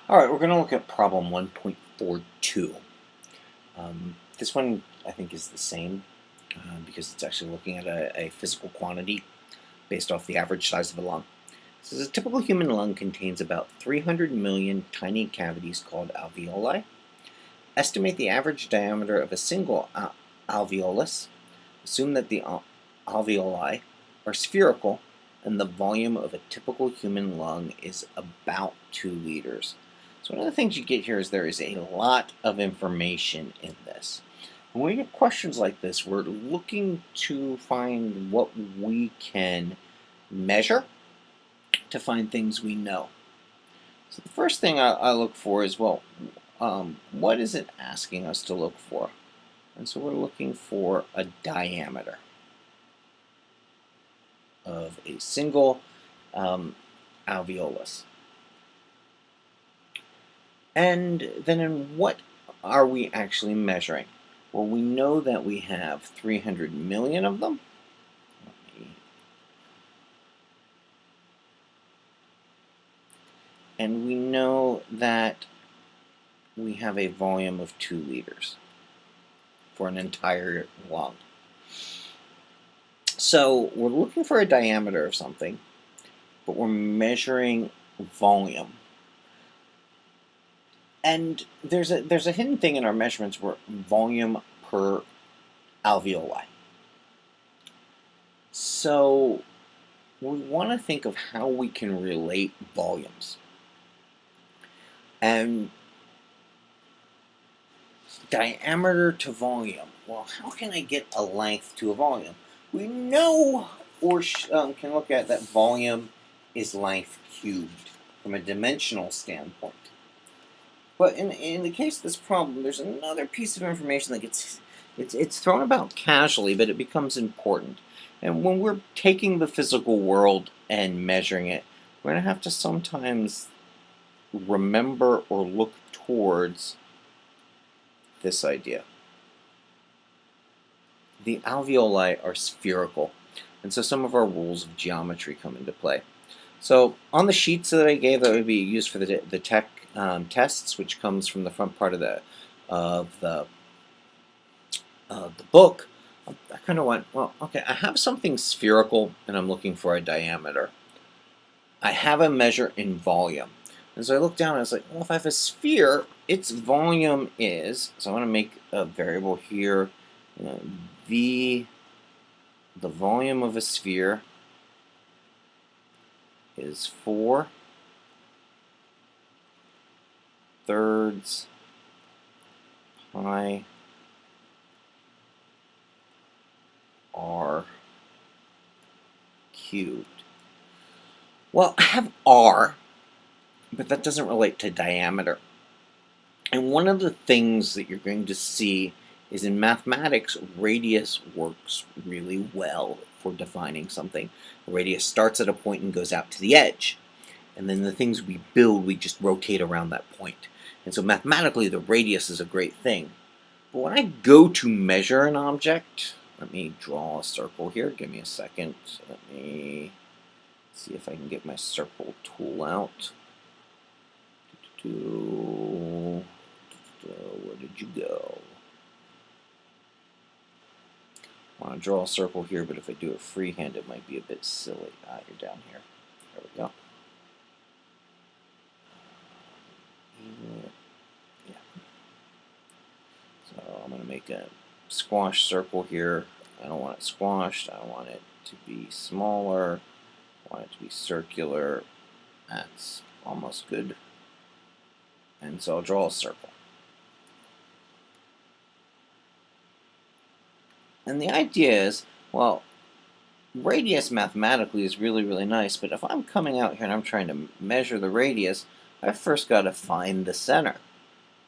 All right, we're going to look at problem 1.42. This one, I think, is the same because it's actually looking at a physical quantity based off the average size of a lung. So a typical human lung contains about 300 million tiny cavities called alveoli. Estimate the average diameter of a single alveolus. Assume that the alveoli are spherical and the volume of a typical human lung is about 2 liters. So one of the things you get here is there is a lot of information in this. When we get questions like this, we're looking to find what we can measure to find things we know. So the first thing I look for is, well, what is it asking us to look for? And so we're looking for a diameter of a single alveolus. And then in what are we actually measuring? Well, we know that we have 300 million of them. And we know that we have a volume of 2 liters for an entire lung. So we're looking for a diameter of something, but we're measuring volume. And there's a hidden thing in our measurements where volume per alveoli. So we want to think of how we can relate volumes. And diameter to volume. Well, how can I get a length to a volume? We know or can look at that volume is length cubed from a dimensional standpoint. But in the case of this problem, there's another piece of information that it's thrown about casually, but it becomes important. And when we're taking the physical world and measuring it, we're going to have to sometimes remember or look towards this idea. The alveoli are spherical, and so some of our rules of geometry come into play. So on the sheets that I gave that would be used for the tech tests, which comes from the front part of the book, I kind of went, well, okay, I have something spherical, and I'm looking for a diameter. I have a measure in volume. And so I looked down and I was like, well, if I have a sphere, its volume is, so I want to make a variable here, the volume of a sphere is 4/3 pi r cubed. Well, I have r, but that doesn't relate to diameter. And one of the things that you're going to see is in mathematics, radius works really well for defining something. A radius starts at a point and goes out to the edge. And then the things we build, we just rotate around that point. And so mathematically, the radius is a great thing. But when I go to measure an object, let me draw a circle here. Give me a second. Let me see if I can get my circle tool out. Where did you go? I want to draw a circle here, but if I do it freehand, it might be a bit silly. You're down here. There we go. Yeah. So I'm going to make a squash circle here. I don't want it squashed. I want it to be smaller. I want it to be circular. That's almost good. And so I'll draw a circle. And the idea is, well, radius mathematically is really, really nice, but if I'm coming out here and I'm trying to measure the radius, I've first got to find the center.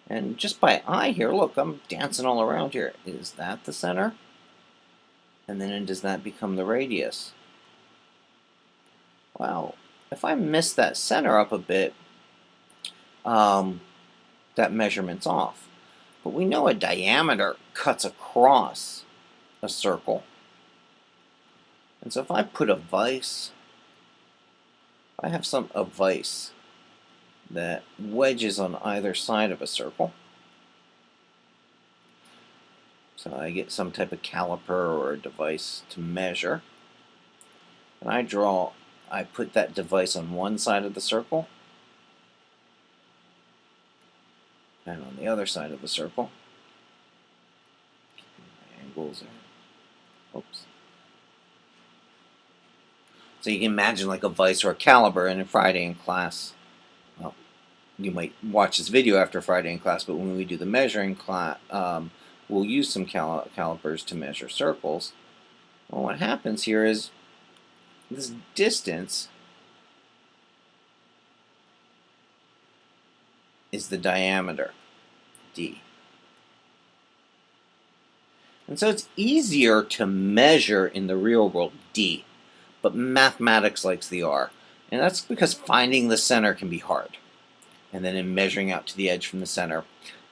And just by eye here, look, I'm dancing all around here. Is that the center? And then does that become the radius? Well, if I miss that center up a bit, that measurement's off. But we know a diameter cuts across a circle. And so if I put a vise, I have a vise the wedges on either side of a circle. So I get some type of caliper or a device to measure. And I put that device on one side of the circle and on the other side of the circle. My angles are, oops. So you can imagine like a vise or a caliper in a Friday in class. Well, you might watch this video after Friday in class, but when we do the measuring class, we'll use some calipers to measure circles. Well, what happens here is this distance is the diameter, d. And so it's easier to measure in the real world, d, but mathematics likes the r. And that's because finding the center can be hard. And then in measuring out to the edge from the center,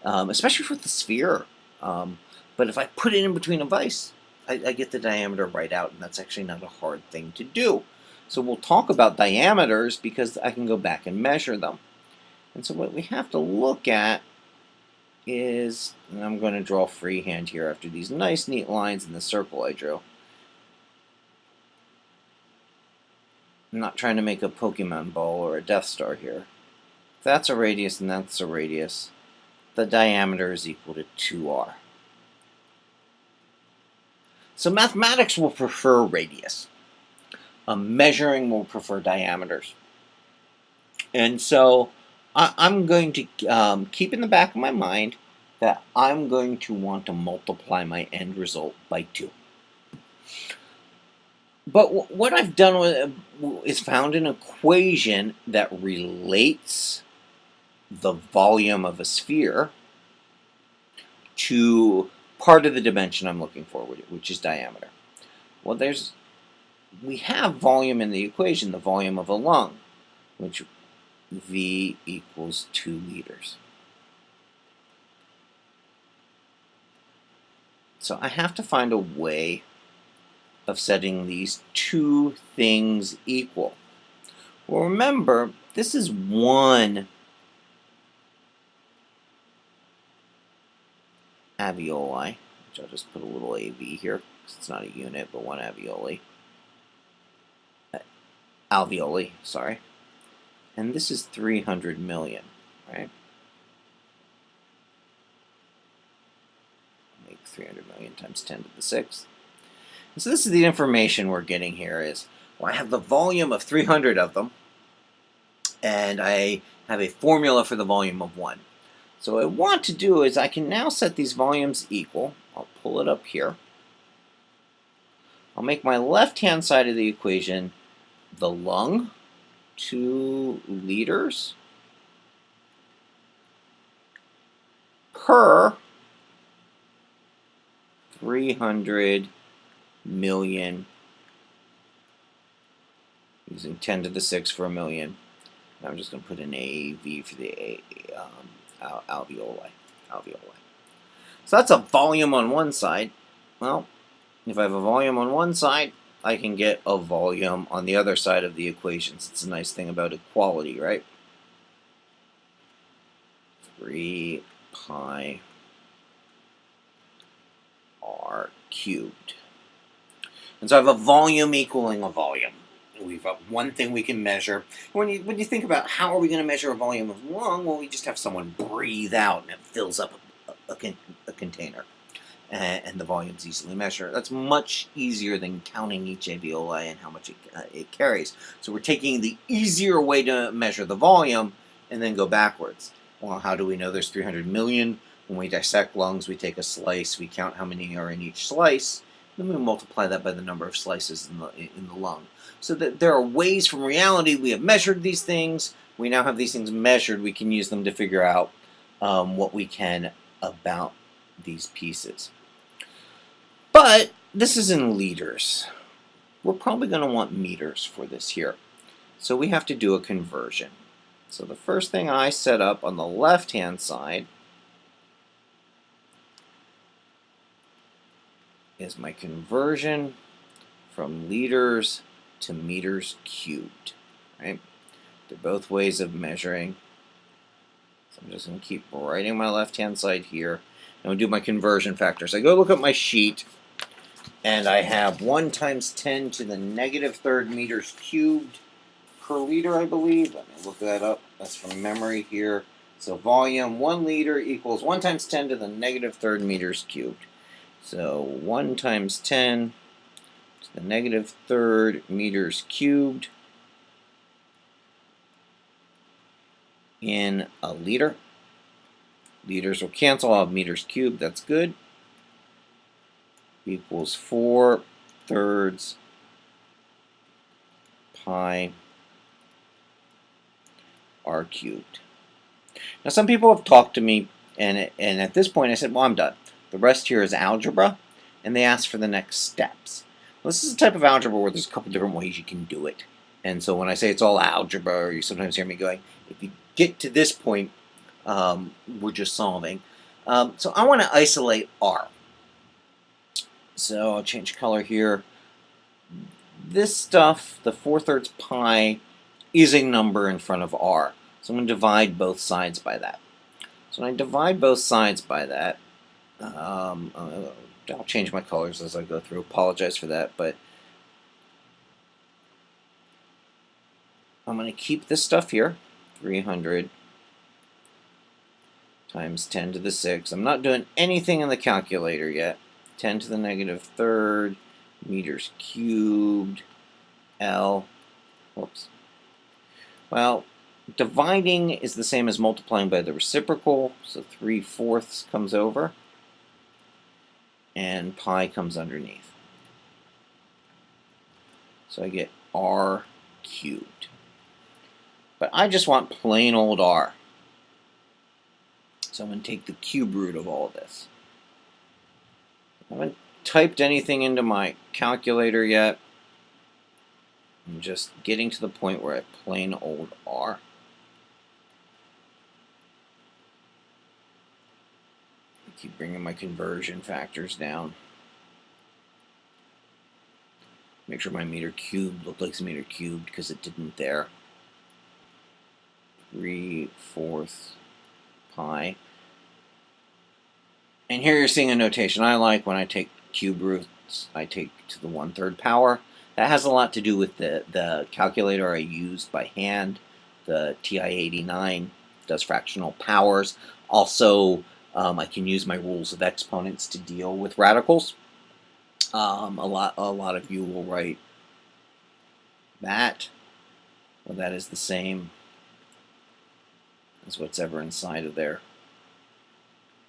especially for the sphere. But if I put it in between a vise, I get the diameter right out, and that's actually not a hard thing to do. So we'll talk about diameters because I can go back and measure them. And so what we have to look at is, and I'm going to draw freehand here after these nice neat lines in the circle I drew. I'm not trying to make a Pokemon ball or a Death Star here. If that's a radius and that's a radius, the diameter is equal to 2r. So mathematics will prefer radius. Measuring will prefer diameters. And so I'm going to keep in the back of my mind that I'm going to want to multiply my end result by 2. But what I've done is found an equation that relates the volume of a sphere to part of the dimension I'm looking for, which is diameter. Well, we have volume in the equation, the volume of a lung, which V equals 2 liters. So I have to find a way of setting these two things equal. Well, remember, this is one alveoli, which I'll just put a little AV here, because it's not a unit, but one alveoli, sorry. And this is 300 million, right? Make 300 million times 10 to the 6th. And so this is the information we're getting here is, well, I have the volume of 300 of them, and I have a formula for the volume of 1. So what I want to do is I can now set these volumes equal. I'll pull it up here. I'll make my left-hand side of the equation the lung, 2 liters per 300 million, using 10 to the 6 for a million. And I'm just going to put an AV for the alveoli. So that's a volume on one side. Well, if I have a volume on one side, I can get a volume on the other side of the equations. It's a nice thing about equality, right? 3 pi r cubed. And so I have a volume equaling a volume. We've got one thing we can measure. When you think about how are we going to measure a volume of lung, well, we just have someone breathe out and it fills up a container. And the volume's easily measured. That's much easier than counting each alveoli and how much it carries. So we're taking the easier way to measure the volume and then go backwards. Well, how do we know there's 300 million? When we dissect lungs, we take a slice, we count how many are in each slice, then we multiply that by the number of slices in the lung. So that there are ways from reality. We have measured these things. We now have these things measured. We can use them to figure out what we can about these pieces. But this is in liters. We're probably going to want meters for this here. So we have to do a conversion. So the first thing I set up on the left-hand side is my conversion from liters to meters cubed. Right? They're both ways of measuring So I'm just going to keep writing my left-hand side here. And we'll do my conversion factors. I go look at my sheet, and I have 1 times 10 to the negative third meters cubed per liter, I believe. Let me look that up. That's from memory here. So volume, 1 liter equals 1 times 10 to the negative third meters cubed. So 1 times 10 to the negative third meters cubed in a liter. Liters will cancel. I'll have meters cubed. That's good. Equals 4 thirds pi r cubed. Now, some people have talked to me, and at this point I said, well, I'm done. The rest here is algebra, and they asked for the next steps. Well, this is a type of algebra where there's a couple different ways you can do it. And so when I say it's all algebra, or you sometimes hear me going, if you get to this point, we're just solving. So I want to isolate r. So I'll change color here. This stuff, the 4 thirds pi, is a number in front of r. So I'm going to divide both sides by that. So when I divide both sides by that, I'll change my colors as I go through. Apologize for that, but I'm going to keep this stuff here, 300 times 10 to the 6. I'm not doing anything in the calculator yet. 10 to the negative third meters cubed L. Whoops. Well, dividing is the same as multiplying by the reciprocal, so 3/4 comes over, and pi comes underneath. So I get r cubed. But I just want plain old r. So I'm going to take the cube root of all this. I haven't typed anything into my calculator yet. I'm just getting to the point where I have plain old r. I keep bringing my conversion factors down. Make sure my meter cubed looked like a meter cubed because it didn't there. 3/4 pi. And here you're seeing a notation I like. When I take cube roots, I take to the 1/3 power. That has a lot to do with the calculator I used by hand. The TI-89 does fractional powers. Also, I can use my rules of exponents to deal with radicals. A lot of you will write that. Well, that is the same as what's ever inside of there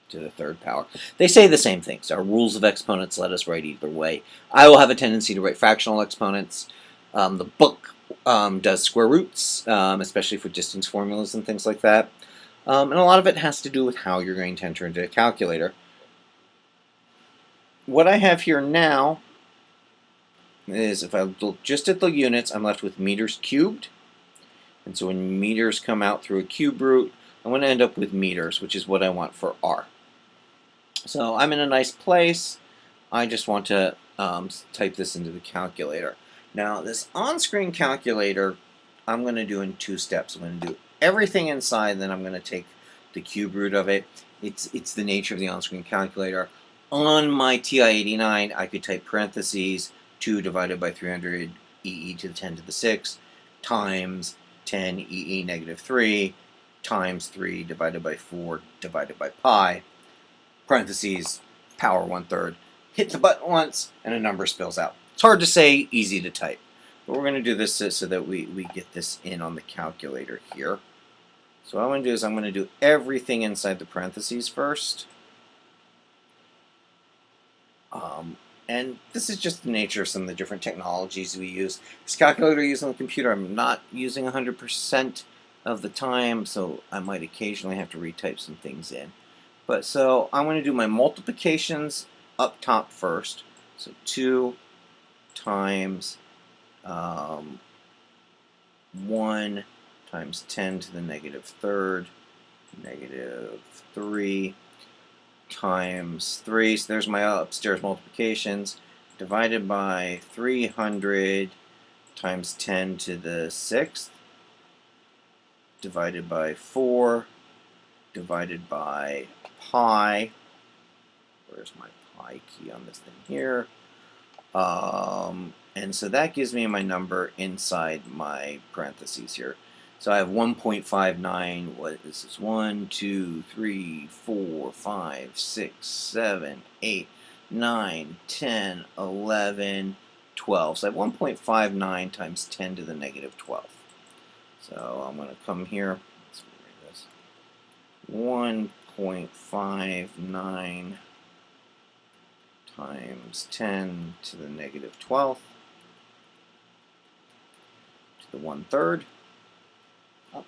to the 3rd power. They say the same things. Our rules of exponents let us write either way. I will have a tendency to write fractional exponents. The book does square roots, especially for distance formulas and things like that. And a lot of it has to do with how you're going to enter into a calculator. What I have here now is, if I look just at the units, I'm left with meters cubed. And so when meters come out through a cube root, I'm going to end up with meters, which is what I want for r. So I'm in a nice place. I just want to type this into the calculator. Now, this on-screen calculator, I'm going to do in 2 steps. I'm going to do everything inside, then I'm going to take the cube root of it. It's the nature of the on-screen calculator. On my TI-89, I could type parentheses 2 divided by 300 EE to the 10 to the 6 times 10 EE negative 3 times 3 divided by 4 divided by pi, parentheses, power 1/3. Hit the button once, and a number spills out. It's hard to say, easy to type. But we're going to do this so that we get this in on the calculator here. So what I'm going to do is I'm going to do everything inside the parentheses first. And this is just the nature of some of the different technologies we use. This calculator I use on the computer, I'm not using 100% of the time, so I might occasionally have to retype some things in. But so I'm going to do my multiplications up top first. So 2 times 1 times 10 to the negative 3rd, negative 3 times 3, so there's my upstairs multiplications, divided by 300 times 10 to the 6th, divided by 4 divided by pi. Where's my pi key on this thing here? And so that gives me my number inside my parentheses here. So I have 1.59. What is this? 1, 2, 3, 4, 5, 6, 7, 8, 9, 10, 11, 12. So I have 1.59 times 10 to the negative 12. So I'm going to come here. Let's read this. 1.59 times 10 to the negative 12th to the 1/3. Oh.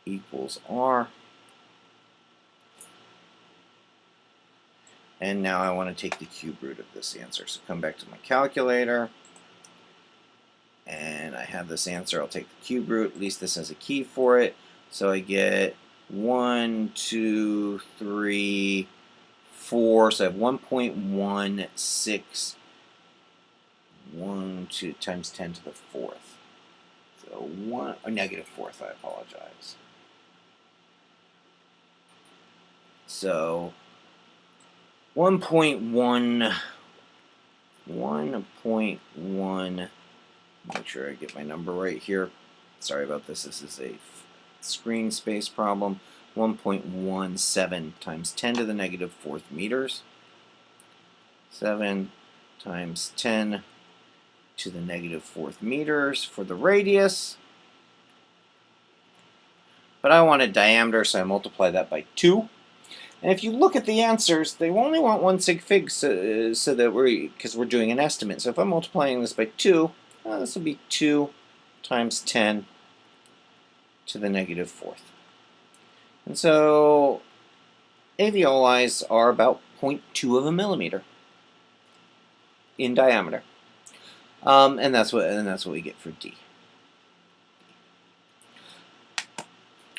Equals R. And now I want to take the cube root of this answer. So come back to my calculator. And I have this answer. I'll take the cube root. At least this has a key for it. So I get 1, 2, 3, 4. So I have 1.16 times 10 to the 4th. So negative 4th, I apologize. So 1.1, make sure I get my number right here. Sorry about this. This is a screen space problem. 1.17 times 10 to the negative 4th meters. 7 times 10 to the negative 4th meters for the radius. But I want a diameter, so I multiply that by 2. And if you look at the answers, they only want 1 sig fig, so that because we're doing an estimate. So if I'm multiplying this by 2, this will be 2 times 10 to the negative 4th. And so alveoli are about 0.2 of a millimeter in diameter. And that's what we get for D.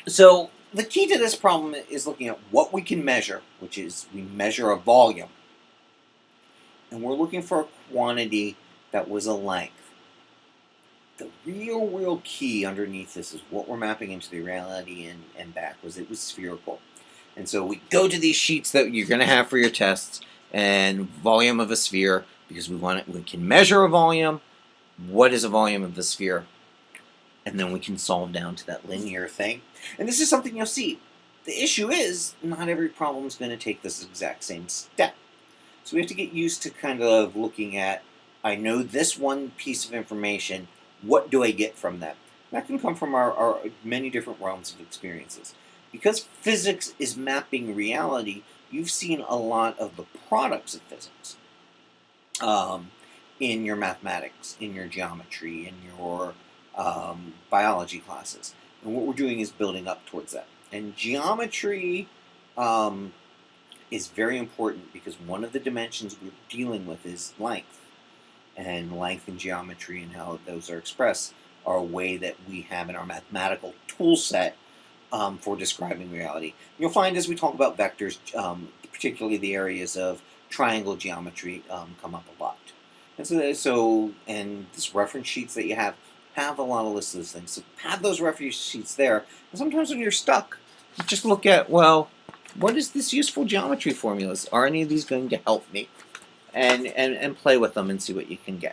So the key to this problem is looking at what we can measure, which is we measure a volume. And we're looking for a quantity that was a length. The real key underneath this is what we're mapping into the reality and back was it was spherical. And so we go to these sheets that you're going to have for your tests and volume of a sphere because we can measure a volume. What is a volume of the sphere? And then we can solve down to that linear thing. And this is something you'll see. The issue is not every problem is going to take this exact same step. So we have to get used to kind of looking at, I know this one piece of information, what do I get from that? That can come from our many different realms of experiences. Because physics is mapping reality, you've seen a lot of the products of physics in your mathematics, in your geometry, in your biology classes. And what we're doing is building up towards that. And geometry is very important because one of the dimensions we're dealing with is length. And length in geometry and how those are expressed are a way that we have in our mathematical tool set for describing reality. You'll find as we talk about vectors, particularly the areas of triangle geometry come up a lot. And so this reference sheets that you have a lot of lists of those things. So have those reference sheets there. And sometimes when you're stuck, you just look at, well, what is this useful geometry formulas? Are any of these going to help me? And play with them and see what you can get.